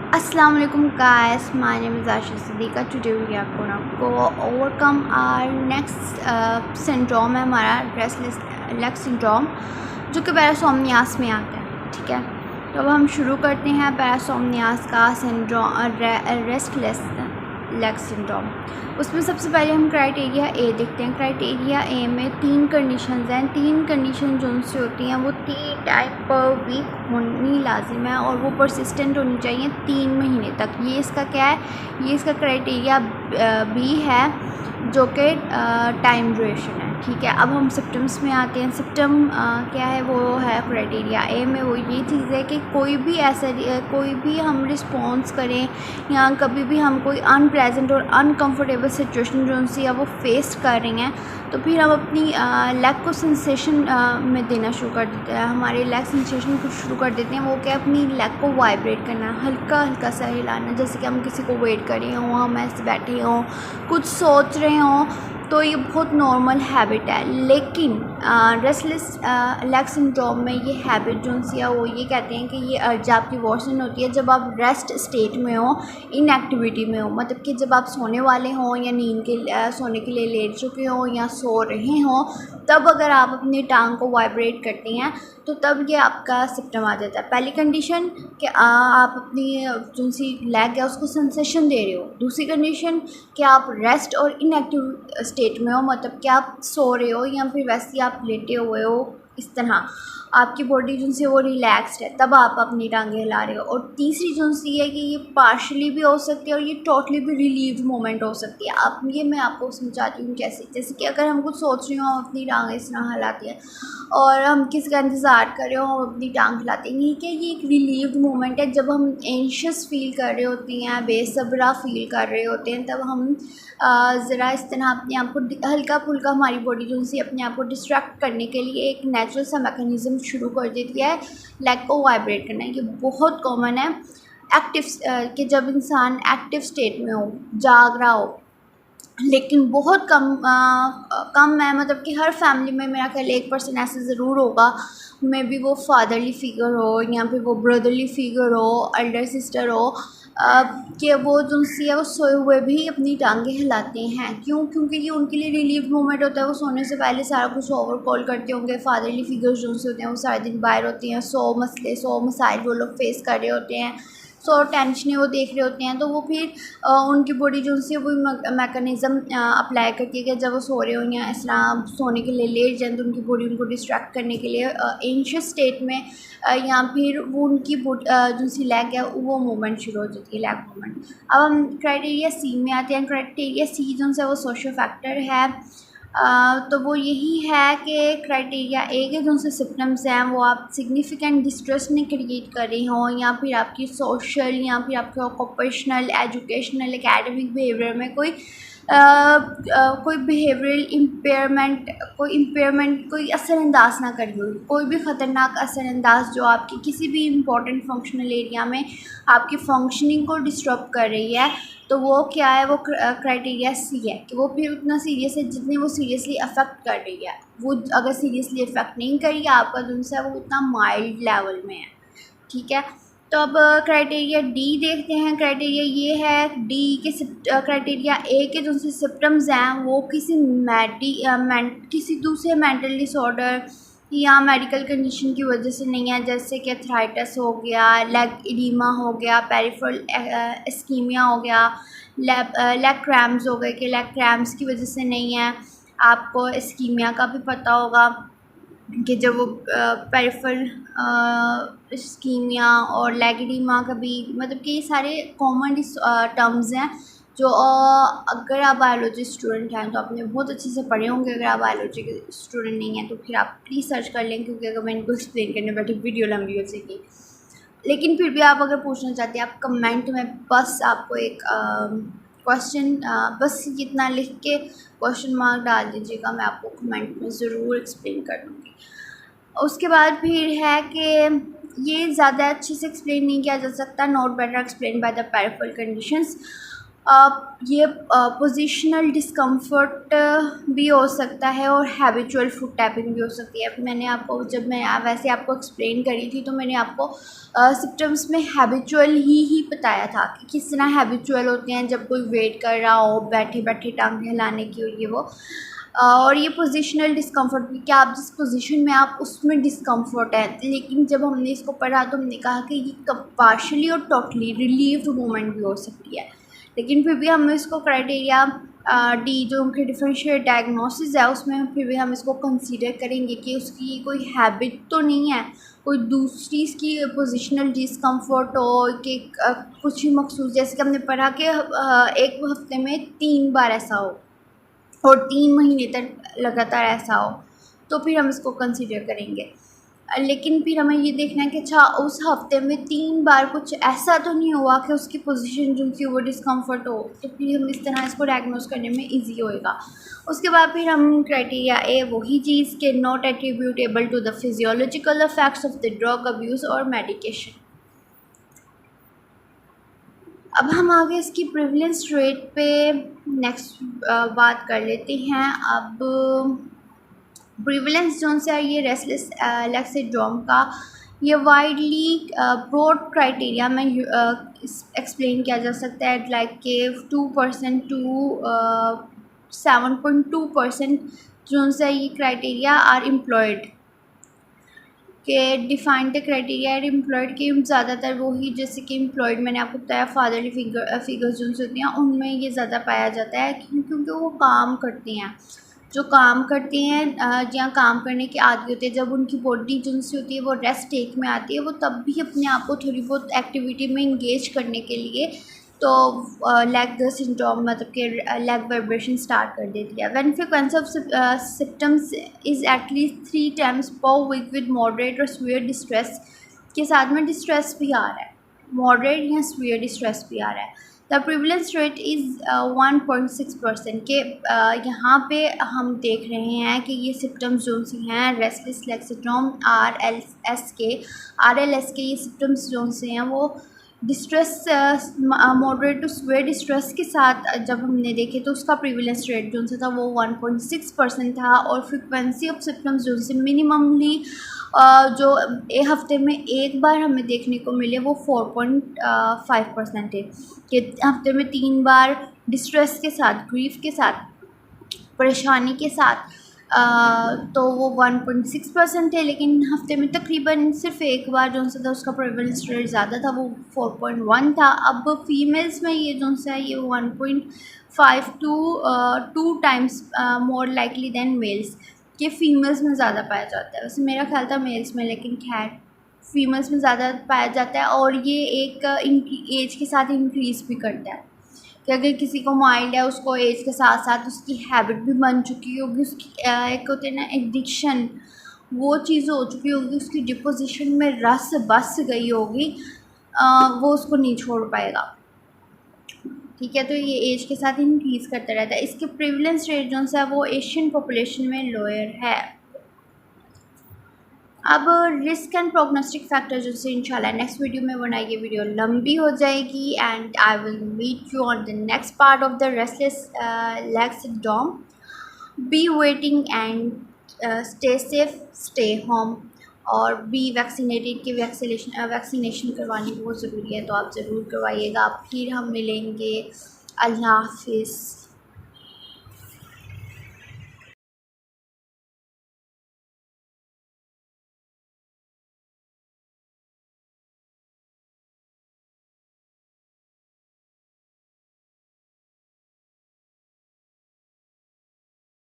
Assalamu alaikum guys, my name is Asha Siddiqa. Today we are gonna go overcome our next syndrome है हमारा restless leg syndrome, जो कि पैरासोमनियास में आता है। ठीक है, तो अब हम शुरू करते हैं पैरासोमनियास का सिंड्रोम रेस्टलेस लेग सिंड्रोम। उसमें सबसे पहले हम क्राइटेरिया ए देखते हैं। क्राइटेरिया ए में 3 कंडीशंस हैं। 3 कंडीशन जो उनसे होती हैं वो 3 टाइम पर वीक होनी लाजिम है और वो परसिस्टेंट होनी चाहिए 3 महीने तक। ये इसका क्या है, ये इसका क्राइटेरिया बी है, जो कि टाइम ड्यूरेशन है। ठीक है, अब हम सिम्टम्स में आते हैं। सिम्टम क्या है, वो है क्राइटेरिया ए में वो ये चीज़ है कि कोई भी हम रिस्पॉन्स करें या कभी भी हम कोई अनप्लेजेंट और अनकंफर्टेबल सिचुएशन जो उनसे या वो फेस कर रही हैं, तो फिर हम अपनी लेग को सेंसेशन में देना शुरू कर देते हैं। हमारे लेग सेंसेशन को शुरू कर देते हैं। वो क्या, अपनी लेग को वाइब्रेट करना, हल्का हल्का सा हिलाना, जैसे कि हम किसी को वेट कर रहे हों, हम ऐसे बैठे हों, कुछ सोच रहे हों। तो ये बहुत नॉर्मल हैबिट है। लेकिन रेस्टलेस लेग सिंड्रोम में ये हैबिट जो सी है वो ये कहते हैं कि ये अर्ज आपकी वर्सन होती है जब आप रेस्ट स्टेट में हो, इनएक्टिविटी में हो। मतलब कि जब आप सोने वाले हों या नींद के सोने के लिए लेट चुके हों या सो रहे हों, तब अगर आप अपनी टांग को वाइब्रेट करते हैं तो तब ये आपका सिम्टम आ जाता है। पहली कंडीशन कि आप अपनी जो सी लेग है उसको सेंसेशन दे रहे हो। दूसरी कंडीशन कि आप रेस्ट और इनएक्टिव स्टेट में हो, मतलब कि आप सो रहे हो या फिर वैसे ही आप लेटे हुए हो, इस तरह आपकी बॉडी जो सी वो रिलैक्सड है, तब आप अपनी टांगें हिला रहे हो। और तीसरी जो सी है कि ये पार्शली भी हो सकती है और ये टोटली भी रिलीव्ड मोमेंट हो सकती है। अब ये मैं आपको समझाती हूँ कैसे। जैसे कि अगर हम कुछ सोच रहे हो, हम अपनी टांगें इस तरह हिलाती हैं और हम किसी का इंतज़ार कर रहे हो, हम अपनी टांग हिलाते हैं। ये क्या, ये एक रिलीव्ड मोमेंट है। जब हम एंशियस फील कर रहे होते हैं, बेसब्रा फील कर रहे होते हैं, तब हम ज़रा इस तरह अपने आप को हल्का फुल्का, हमारी बॉडी जो सी अपने आप को डिस्ट्रैक्ट करने के लिए एक नेचुरल सा मैकेनिज़्म शुरू कर देती है लेग को वाइब्रेट करना। ये बहुत कॉमन है एक्टिव कि जब इंसान एक्टिव स्टेट में हो, जाग रहा हो। लेकिन बहुत कम है, मतलब कि हर फैमिली में मेरा ख्याल 1% ऐसे ज़रूर होगा, मे बी वो फादरली फ़िगर हो या फिर वो ब्रदरली फ़िगर हो, एल्डर सिस्टर हो, कि वो जो सी है वो सोए हुए भी अपनी टांगें हिलाते हैं। क्यों? क्योंकि ये उनके लिए रिलीफ मोमेंट होता है। वो सोने से पहले सारा कुछ ओवर कॉल करते होंगे। फादरली फ़िगर्स जो से होते हैं वो सारे दिन बाहर होते हैं, 100 मसाइल वो लोग फेस कर रहे होते हैं, 100 टेंशनें वो देख रहे होते हैं। तो वो फिर उनकी बॉडी जो सी वो मैकेनिज़्म अप्लाई करती है कि जब वो सो रहे हो या इस तरह सोने के लिए लेट जाए, तो उनकी बॉडी उनको डिस्ट्रैक्ट करने के लिए एंशियस स्टेट में या फिर वो उनकी जो सी लेग है वो मूवमेंट शुरू हो जाती है, लेग मूवमेंट। अब हम क्राइटेरिया सी में आते हैं। क्राइटेरिया सी जो है वो सोशल फैक्टर है। तो वो यही है कि क्राइटेरिया ए के जो से सिम्टम्स हैं वो आप सिग्निफिकेंट डिस्ट्रेस नहीं क्रिएट कर रही हों, या फिर आपकी सोशल या फिर आपके ऑक्यूपेशनल, एजुकेशनल, एकेडमिक बिहेवियर में कोई बिहेवियरल इम्पेयरमेंट कोई असरअंदाज ना करी हुई, कोई भी ख़तरनाक असरअंदाज जो आपकी किसी भी इम्पोर्टेंट फंक्शनल एरिया में आपकी फंक्शनिंग को डिस्टर्ब कर रही है, तो वो क्या है, वो क्राइटेरिया सी है कि वो फिर उतना सीरियस है जितने वो सीरियसली अफेक्ट कर रही है। वो अगर सीरियसली अफेक्ट नहीं करी आपका जो है वो उतना माइल्ड लेवल में है। ठीक है, तो अब क्राइटेरिया डी देखते हैं। क्राइटेरिया ये है डी के क्राइटेरिया ए के जो सिम्टम्स हैं वो किसी दूसरे मेंटल डिसऑर्डर या मेडिकल कंडीशन की वजह से नहीं है, जैसे कि अर्थराइटिस हो गया, लेग इडीमा हो गया, पेरिफेरल इस्कीमिया हो गया, लेग क्रैम्प्स हो गए कि लेग क्रैम्प्स की वजह से नहीं है। आपको इस्कीमिया का भी पता होगा कि जब वो पेरिफेरल इस्कीमिया और लेग इडीमा का भी, मतलब कि ये सारे कॉमन टर्म्स हैं जो अगर आप बायोलॉजी स्टूडेंट हैं तो आपने बहुत अच्छे से पढ़े होंगे। अगर आप बायोलॉजी के स्टूडेंट नहीं हैं तो फिर आप प्लीज़ सर्च कर लें, क्योंकि अगर मैं इनको एक्सप्लेन करने बैठी वीडियो लंबी हो जाएगी। लेकिन फिर भी आप अगर पूछना चाहते हैं, आप कमेंट में बस आपको एक क्वेश्चन बस इतना लिख के क्वेश्चन मार्क डाल दीजिएगा, मैं आपको कमेंट में ज़रूर एक्सप्लेन कर दूँगी। उसके बाद फिर है कि ये ज़्यादा अच्छे से एक्सप्लेन नहीं किया जा सकता, not better explain by the peripheral conditions. ये पोजिशनल डिस्कम्फर्ट भी हो सकता है और हैबिचुअल फुट टैपिंग भी हो सकती है। मैंने आपको जब मैं वैसे आपको एक्सप्लेन करी थी तो मैंने आपको सिम्टम्स में हैबिचुअल ही बताया था कि किस तरह हैबिचुअल होते हैं जब कोई वेट कर रहा हो बैठे बैठे टांग हिलाने की, और ये वो और ये पोजिशनल डिस्कम्फर्ट भी, क्या आप जिस पोजीशन में आप उसमें डिस्कम्फर्ट है। लेकिन जब हमने इसको पढ़ा तो हमने कहा कि ये पार्शली और टोटली रिलीव्ड मोमेंट भी हो सकती है, लेकिन फिर भी हम इसको क्राइटेरिया डी जो उनके डिफरेंशियल डायग्नोसिस है उसमें फिर भी हम इसको कंसीडर करेंगे कि उसकी कोई हैबिट तो नहीं है, कोई दूसरी इसकी पोजिशनल डिस्कम्फर्ट हो कि कुछ ही मखसूस, जैसे कि हमने पढ़ा कि एक हफ्ते में 3 बार ऐसा हो और 3 महीने तक लगातार ऐसा हो, तो फिर हम इसको कंसीडर करेंगे। लेकिन फिर हमें ये देखना है कि अच्छा उस हफ्ते में 3 बार कुछ ऐसा तो नहीं हुआ कि उसकी पोजीशन जो थी वो डिस्कम्फर्ट हो, तो फिर हम इस तरह इसको डायग्नोस करने में इजी होएगा। उसके बाद फिर हम क्राइटेरिया ए वही चीज़ के not attributable to the physiological effects of the drug abuse और मेडिकेशन। अब हम आगे इसकी प्रिवलेंस रेट पे नेक्स्ट बात कर लेते हैं। अब प्रिवलेंस जोन से ये रेस्टलेस लेग सिंड्रोम का ये वाइडली ब्रॉड क्राइटेरिया में एक्सप्लेन किया जा सकता है, लाइक के 2% टू 7.2% जोन से ये क्राइटेरिया आर एम्प्लॉयड के डिफाइंड क्राइटेरिया एंड एम्प्लॉयड के ज़्यादातर वही, जैसे कि एम्प्लॉयड मैंने आपको बताया फादरली फिगर्स जो होती हैं उनमें ये ज़्यादा पाया जाता है, क्योंकि वो काम करते हैं, जो काम करते हैं जहाँ काम करने की आदत होती है, जब उनकी बॉडी जिनसे होती है वो रेस्ट स्टेट में आती है, वो तब भी अपने आप को थोड़ी बहुत एक्टिविटी में इंगेज करने के लिए तो लेग सिंड्रोम मतलब कि लेग वाइब्रेशन स्टार्ट कर देती है। When frequency of symptoms is at least 3 times per week with moderate और सीवियर डिस्ट्रेस, के साथ में डिस्ट्रेस भी आ रहा है, मॉडरेट या सीवियर डिस्ट्रेस भी आ रहा है। द प्रिवलेंस रेट इज़ 1.6% के यहाँ पे हम देख रहे हैं कि ये सिम्टम्स जो सी हैं रेस्टलेस लेग सिंड्रोम RLS के ये सिम्टम्स जो से हैं वो distress moderate to severe distress के साथ जब हमने देखे तो उसका प्रिवलेंस रेट जो सा था वो 1.6% था, और फ्रिक्वेंसी ऑफ सिम्टम्स जो से मिनिममली जो एक हफ्ते में एक बार हमें देखने को मिले वो 4.5% है, कि हफ्ते में 3 बार डिस्ट्रेस के साथ, ग्रीफ के साथ, परेशानी के साथ तो वो 1.6% है। लेकिन हफ्ते में तकरीबन सिर्फ एक बार जो सा था उसका प्रेवलेंस रेट ज़्यादा था, वो 4.1 था। अब फीमेल्स में ये जो सा है ये 1.5 to 2 times more likely than males, कि फ़ीमेल्स में ज़्यादा पाया जाता है। वैसे मेरा ख्याल था मेल्स में, लेकिन खैर फीमेल्स में ज़्यादा पाया जाता है, और ये एक इनकी एज के साथ इंक्रीज़ भी करता है कि अगर किसी को माइल्ड है उसको एज के साथ साथ उसकी हैबिट भी बन चुकी होगी, उसकी एक होती है ना एडिक्शन, वो चीज़ हो चुकी होगी, उसकी डिपोजिशन में रस बस गई होगी, वो उसको नहीं छोड़ पाएगा। ठीक है, तो ये एज के साथ इंक्रीज़ करता रहता है। इसके प्रिवलेंस रेट जो है वो एशियन पॉपुलेशन में लोअर है। अब रिस्क एंड प्रोग्नोस्टिक फैक्टर जो से इंशाल्लाह नेक्स्ट वीडियो में बनाएगी, वीडियो लंबी हो जाएगी, and I will meet you on the next part of the restless leg syndrome. Be waiting and stay safe, stay home, और बी वैक्सीनेटेड की वैक्सीनेशन करवानी बहुत ज़रूरी है, तो आप ज़रूर करवाइएगा। फिर हम मिलेंगे। अल्लाह हाफिज़।